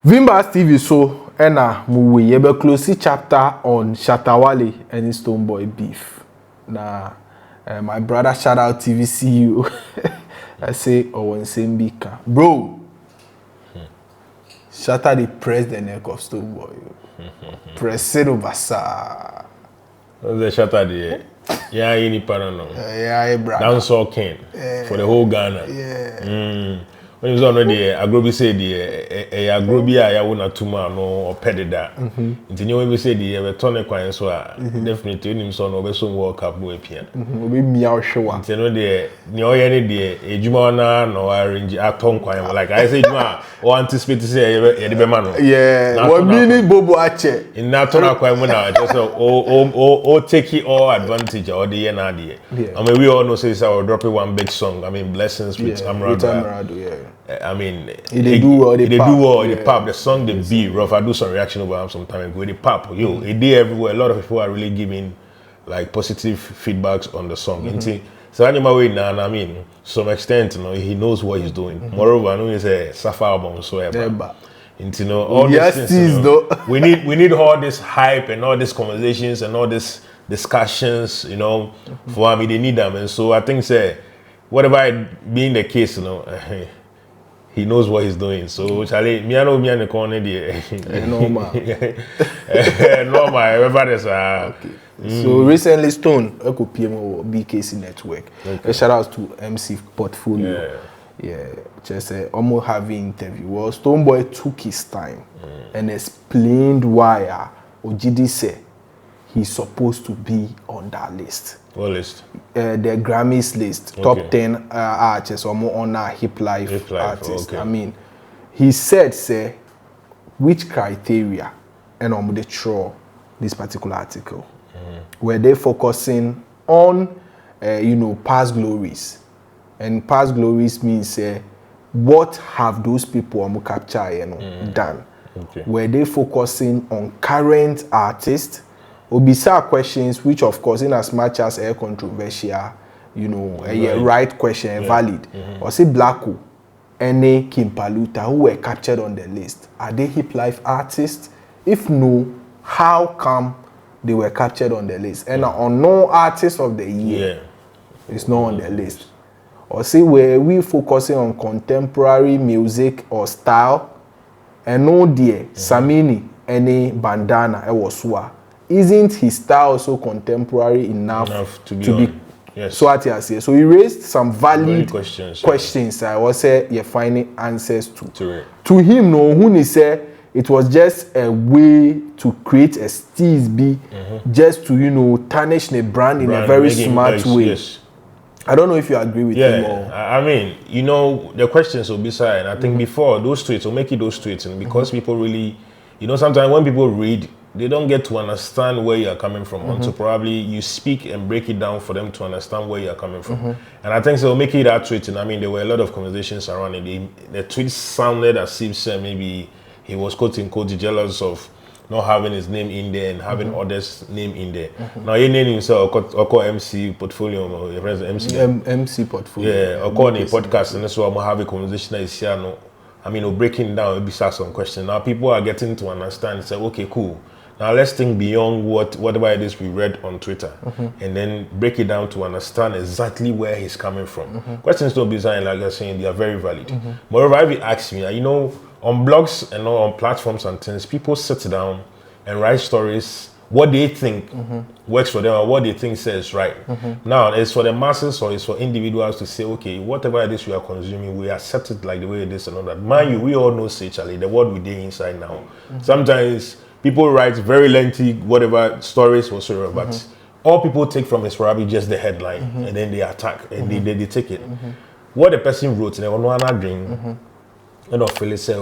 Vimbas TV so ena muwe yebe close chapter on Shatawale and Stonebwoy beef. Na my brother ShadOut TV CEO I say on same bika. Bro. Shatta the press the neck of Stonebwoy. Press it over sa. The Shatta the yeah, any parano. Yeah, brother. Dancehall king for the whole Ghana. Yeah. When he was already agrobi said the agrobi I won a tumor no or petted that. Into new we said the return coin so definitely him son over some World Cup no appear. We meow show. Into no the no any the Jumana no arrange a tongue coin like I said Juma or anticipate to say the man. Yeah. What mini bobo ache. In that turn coin when I just take it all advantage or the end I mean we all know say I will drop one big song. I mean blessings with Amrado. Yeah. I mean, they do well. They do well. The pop, the song, the beat, rough. I do some reaction over some time ago. The pop, it did everywhere. A lot of people are really giving like positive feedbacks on the song. So anyway, now I mean, to some extent, he knows what he's doing. Moreover, I know it's a Safa album, so all these things. We need all this hype and all these conversations and all these discussions. For me, they need them, and so I think whatever being the case, he knows what he's doing. So, Charlie, me and me and the corner there. Normal. Normal. Everybody's okay. So recently, Stone, I could PM or BKC Network. A shout out to MC Portfolio. Yeah. Just almost having interview. Well, Stonebwoy took his time and explained why Ojidi said he's supposed to be on that list. What list? The Grammys list, top 10 artists or more on our HipLife artists. Okay. I mean, he said, which criteria and they draw this particular article? Were they focusing on, past glories? And past glories means what have those people capture done? Okay. Were they focusing on current artists? Obisa questions, which of course, in as much as a controversial, a right question, valid. Or say Blacko, any Kim Paluta who were captured on the list, are they HipLife artists? If no, how come they were captured on the list? And unknown artist of the year is not on the list. Or say were we focusing on contemporary music or style? And no dear, Samini, any bandana, Ewosua. Isn't his style also contemporary enough to be yes. So what you say? So he raised some valid questions. I was you're finding answers to. To him, no, who he said it was just a way to create a steez just to tarnish the brand in a very smart way. Yes. I don't know if you agree with him or. I mean, the questions will be side. I think before those tweets will make it those tweets, and because people really, sometimes when people read, they don't get to understand where you're coming from until probably you speak and break it down for them to understand where you're coming from. And I think so make it that tweet. And I mean, there were a lot of conversations around it. The tweet sounded as if maybe he was quote-unquote jealous of not having his name in there and having others' name in there. Now he named himself Oko MC Portfolio, MC Portfolio. Yeah, Oko on a podcast, and so I'm gonna have a conversation that is here. I mean, breaking down, maybe some questions. Now people are getting to understand and say, okay, cool. Now let's think beyond whatever it is we read on Twitter, and then break it down to understand exactly where he's coming from. Questions don't be saying like you're saying, they are very valid. Moreover, if you ask me, on blogs and on platforms and things, people sit down and write stories, what they think works for them or what they think says right. Now, it's for the masses or it's for individuals to say, okay, whatever it is we are consuming, we accept it like the way it is and all that. Mind you, we all know, Charlie, the world we're doing inside now. Sometimes people write very lengthy, whatever stories whatsoever, but all people take from is probably just the headline, and then they attack and they take it. What the person wrote, and they want to dream, and feel say,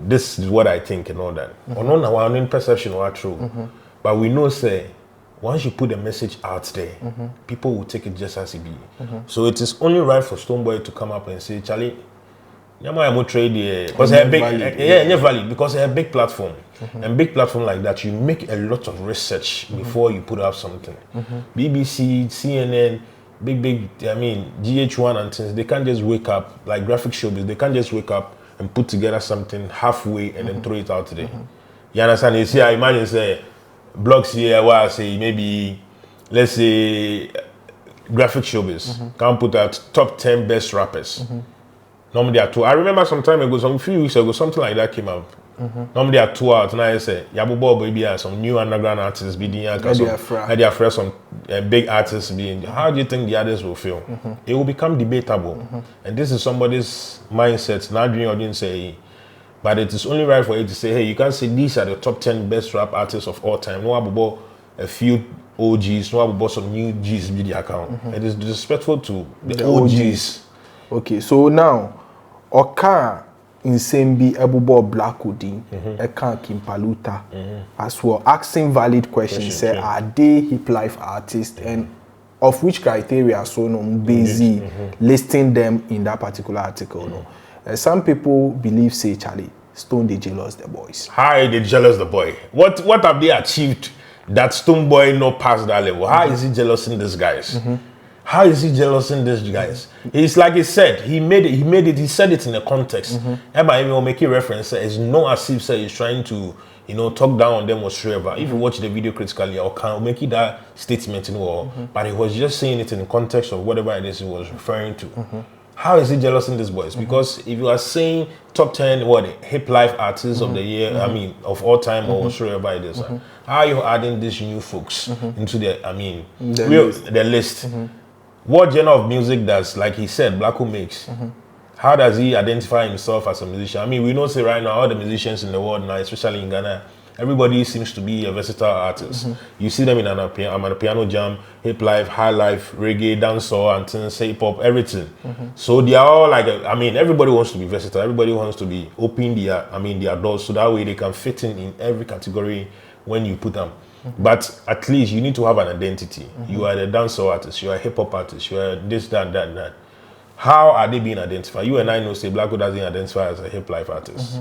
this is what I think and all that. Or no, our own perception are true, but we know once you put the message out there, people will take it just as it be. So it is only right for Stonebwoy to come up and say, Charlie, I'm trade because a big valid because a big platform and big platform like that you make a lot of research before you put out something. BBC, CNN, big I mean GH1 and things, they can't just wake up like graphic showbiz, they can't just wake up and put together something halfway and then throw it out there. You understand? You see, I imagine say blogs here where I say maybe, let's say, graphic showbiz can put out top 10 best rappers. Normally there are two. I remember some time ago, some few weeks ago, something like that came up. Normally there are two out. Now I say, Yabubo baby has some new underground artists being some big artists being. How do you think the others will feel? It will become debatable, and this is somebody's mindset. Now the audience say, but it is only right for you to say, hey, you can't say these are the top 10 best rap artists of all time. No about a few OGs, no about some new G's media account. It is disrespectful to the OGs. Okay, so now, Oka in Sembi Ebubo Black Hoodie, Eka Kim Paluta, as well, asking valid questions, say, are they HipLife artists, and of which criteria so no busy listing them in that particular article. No? Some people believe, say, Charlie, Stone they jealous the boys. How they jealous the boy? What have they achieved that Stonebwoy not past that level? How is he jealous in these guys? How is he jealous in these guys? It's like he said, he said it in a context. Everybody will make a reference. It's not as if he's trying to, talk down on them whatsoever. If you watch the video critically, or can make it that statement but he was just saying it in the context of whatever it is he was referring to. How is he jealous in these boys? Because if you are saying top 10 HipLife artists of the year, I mean of all time or whatsoever it is, how are you adding these new folks into the list? What genre of music does, like he said, Blacko makes? How does he identify himself as a musician? I mean, we know, say right now, all the musicians in the world now, especially in Ghana, everybody seems to be a versatile artist. You see them in a piano jam, HipLife, high life, reggae, dancehall, and things, hip-hop, everything. So they are all like, everybody wants to be versatile. Everybody wants to be open their doors, so that way they can fit in every category when you put them. But at least you need to have an identity. You are a dancehall artist, you are a hip-hop artist, you are this, that. How are they being identified? You and I know, say, Blacko doesn't identify as a HipLife artist.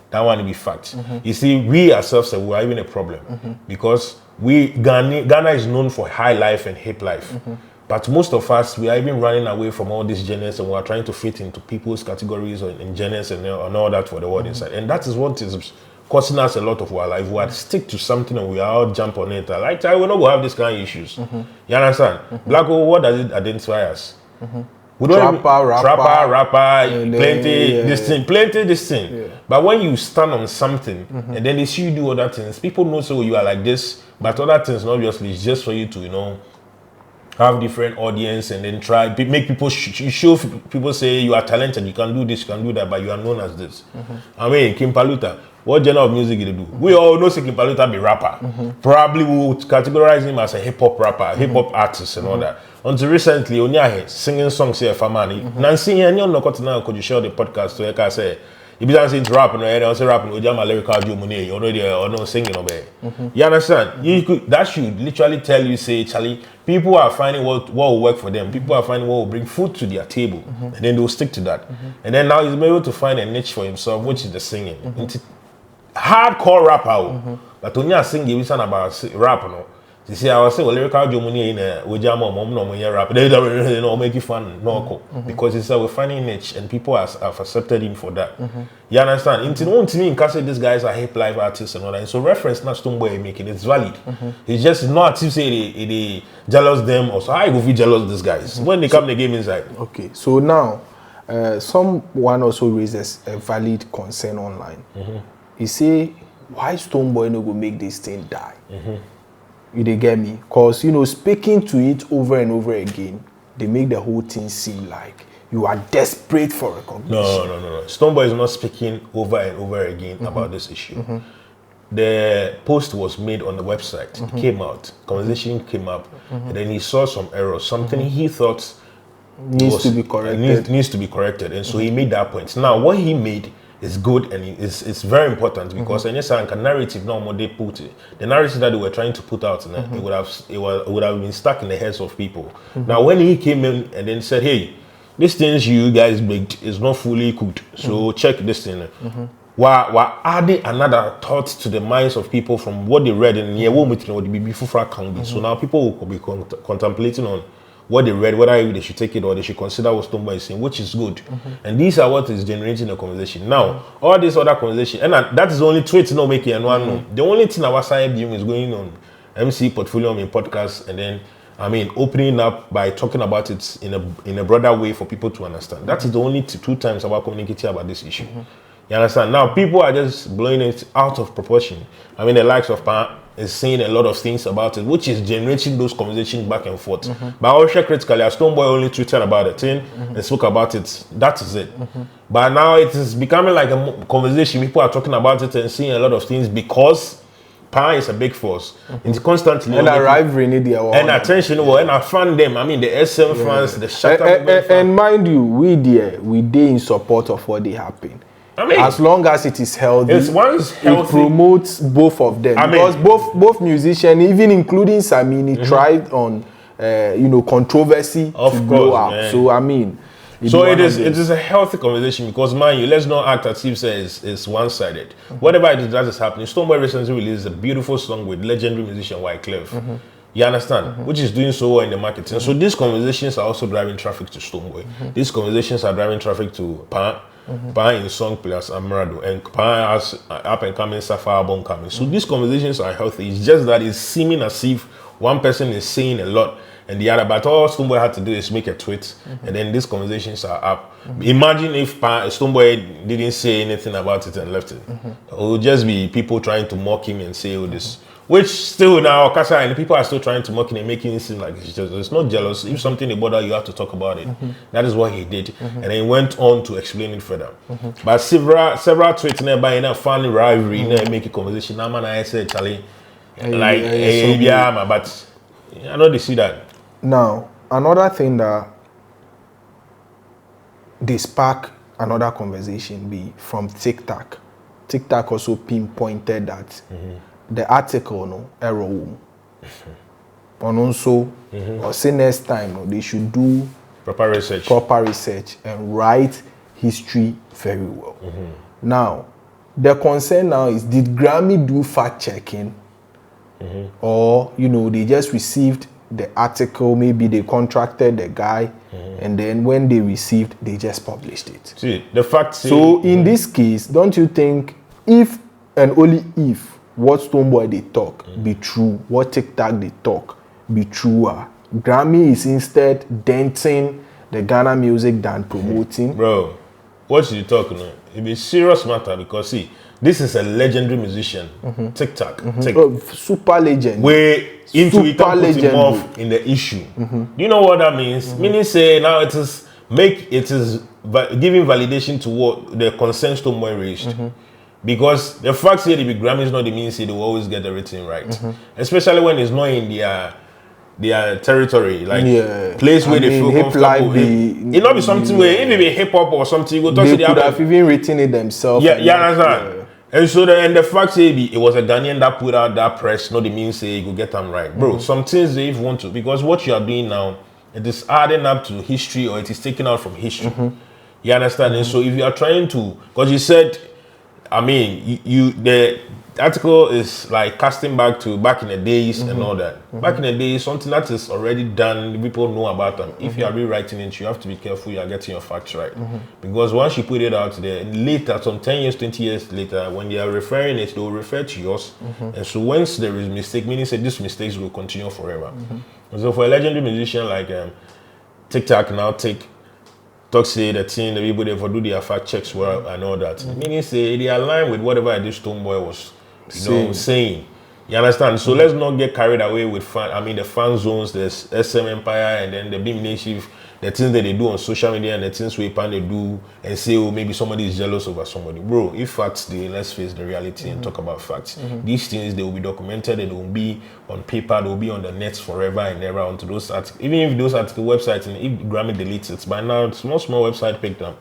That one will be fact. You see, we ourselves, we are even a problem. Because Ghana is known for high life and HipLife. But most of us, we are even running away from all these genres, and we are trying to fit into people's categories and genres and all that for the world inside. And that is what is causing us a lot of our life. We are stick to something and we are all jump on it. Like, we're not going to have this kind of issues. You understand? Blacko, what does it identify as? We don't rapper, plenty this thing. Yeah. But when you stand on something and then they see you do other things, people know so you are like this, but other things obviously it's just for you to have different audience and then try make people show people say you are talented, you can do this, you can do that, but you are known as this. I mean, Kim Paluta, what genre of music did he do? We all know Kim Paluta be rapper. Probably we would categorize him as a hip-hop rapper, hip-hop artist and all that. Until recently, Onyahe singing songs here for money. Nancy and you know could you share the podcast to like say if you don't to rap and also rapping with my lyrical money or no singing obey. You understand? That should literally tell you, say, Charlie, people are finding what will work for them. People are finding what will bring food to their table. And then they'll stick to that. And then now he's able to find a niche for himself, which is the singing. Hardcore rapper. But when you sing, you sound about rap, no. You see, I was saying, well, lyrical money in a Ujama, mom, no, when you rap, they don't make it fun, no, because it's we're finding niche and people have accepted him for that. You understand? Into one to me, in case these guys are HipLife artists and all that. So reference not Stonebwoy making it's valid. It's just not to say they jealous them or so. I will be jealous of these guys when they come the game inside. Okay, so now someone also raises a valid concern online. He say, why Stonebwoy no go make this thing die? You they get me? Because speaking to it over and over again, they make the whole thing seem like you are desperate for recognition. No. Stonebwoy is not speaking over and over again about this issue. The post was made on the website. It came out. Conversation came up. And then he saw some errors. Something he thought needs to be corrected. Needs to be corrected. And so he made that point. Now, what he made is good and it's very important because any narrative now they put it. The narrative that they were trying to put out, it would have been stuck in the heads of people. Now when he came in and then said, hey, these things you guys baked is not fully cooked, so check this thing. We're adding another thought to the minds of people from what they read in here. So now people will be contemplating on what they read, whether they should take it or they should consider what Stonebwoy is saying, which is good. And these are what is generating the conversation. Now, all this other conversation, and that is the only tweet not making anyone know. The only thing our side viewing is going on MC Portfolio in podcast, and then opening up by talking about it in a broader way for people to understand. That is the only two times about communicating about this issue. You understand? Now, people are just blowing it out of proportion. The likes of Pan is saying a lot of things about it, which is generating those conversations back and forth. But also critically, as Stonebwoy only tweeted about the thing and spoke about it, that is it. But now it is becoming like a conversation. People are talking about it and saying a lot of things because Pan is a big force. It's constantly and a rivalry need their and attention. And I fan them. The SM fans, the ShadOut fans. And mind you, we in support of what they happen. As long as it is healthy, it promotes both of them. Because both musicians, even including Samini, tried on controversy to blow out. Man. So it is a healthy conversation because let's not act as if it's one-sided. Whatever it is that is happening. Stonebwoy recently released a beautiful song with legendary musician Wyclef. You understand? Which is doing so well in the market. And so these conversations are also driving traffic to Stonebwoy. These conversations are driving traffic to Pan. Pan in song plus Amarado, and Pan has up and coming Safa album coming. So these conversations are healthy. It's just that it's seeming as if one person is saying a lot and the other, but all Stonebwoy had to do is make a tweet, and then these conversations are up. Imagine if Stonebwoy didn't say anything about it and left it. It would just be people trying to mock him and say all this. Which still now, Kasa, and people are still trying to mock him and making it seem like it's not jealous. If something they bother, you have to talk about it. That is what he did. And then he went on to explain it further. But several tweets nearby in a funny rivalry, make a conversation. Now, man, I said, Charlie, but I know they see that. Now, another thing that they spark another conversation be from TikTok. TikTok also pinpointed that the article error and also or say next time they should do proper research and write history very well. Now the concern now is, did Grammy do fact checking or they just received the article, maybe they contracted the guy and then when they received they just published it. See the fact. So in this case, don't you think if and only if what Stonebwoy they talk be true, what TikTok they talk be true, Grammy is instead denting the Ghana music than promoting? Bro, what you talking about? It be serious matter because see, this is a legendary musician. TikTok, super legend. Way into it and put him off in the issue. You know what that means? Meaning say now it is giving validation to what the concern Stonebwoy raised. Because the fact that the Grammy is not the means they will always get everything right. Especially when it's not in their territory, like place where they feel comfortable. It not be something where if it be hip hop or something, you go talk to they could have even written it themselves. Understand? And so the fact that it was a Ghanaian that put out that press, not the means say you go get them right. Bro, some things they want to, because what you are doing now, it is adding up to history or it is taken out from history. You understand? And so if you are trying to, because you said, the article is like casting back in the days and all that. Back in the days, something that is already done, people know about them. If you are rewriting it, you have to be careful you are getting your facts right. Because once you put it out there, later, some 10 years, 20 years later, when they are referring it, they will refer to yours. And so once there is mistake, meaning say these mistakes will continue forever. And so for a legendary musician like TikTok now talk say the thing, the people they for do their fact checks well and all that. Meaning say they align with whatever this Stonebwoy was saying. You understand? So let's not get carried away with the fan zones, there's SM Empire and then the Beam Nation, the things that they do on social media and the things they do and say, oh, maybe somebody is jealous over somebody. Bro, if facts, let's face the reality and talk about facts. These things, they will be documented, they will be on paper, they will be on the net forever and ever onto those articles. Even if those article websites, and if Grammy deletes it, by now, small website picked them.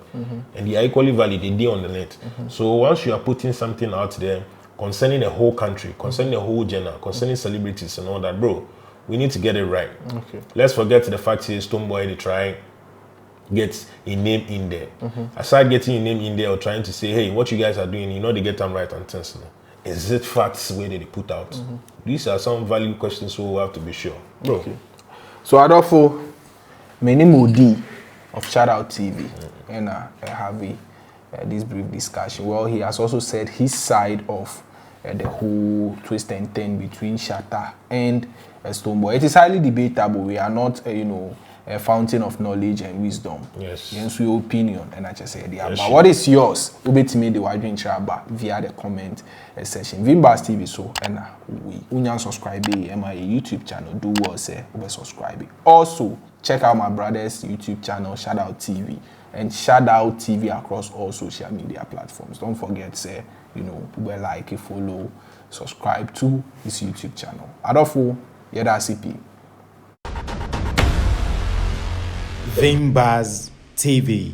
And they are equally valid, they on the net. So once you are putting something out there concerning the whole country, concerning the whole genre, concerning celebrities and all that, bro, we need to get it right. Let's forget the fact that Stonebwoy they try get a name in there. Aside getting a name in there or trying to say, hey, what you guys are doing, they get them right and things. Is it facts where they put out? These are some value questions, so we have to be sure. Bro. So Adolfo, Many Modi of ShadOut TV and have this brief discussion. Well, he has also said his side of the whole twist and turn between Shatta and Stonebwoy. It is highly debatable. We are not, a fountain of knowledge and wisdom. Yes. Yes, your opinion, and I just say, Yes, but what is yours? Ubet me the wide via the comment section. Vimbas TV so and we unyan subscribe my YouTube channel. Do well say subscribe. Also check out my brother's YouTube channel, ShadOut TV, and ShadOut TV across all social media platforms. Don't forget, say, like, follow, subscribe to his YouTube channel. Adolfo, CP. Vimbas TV.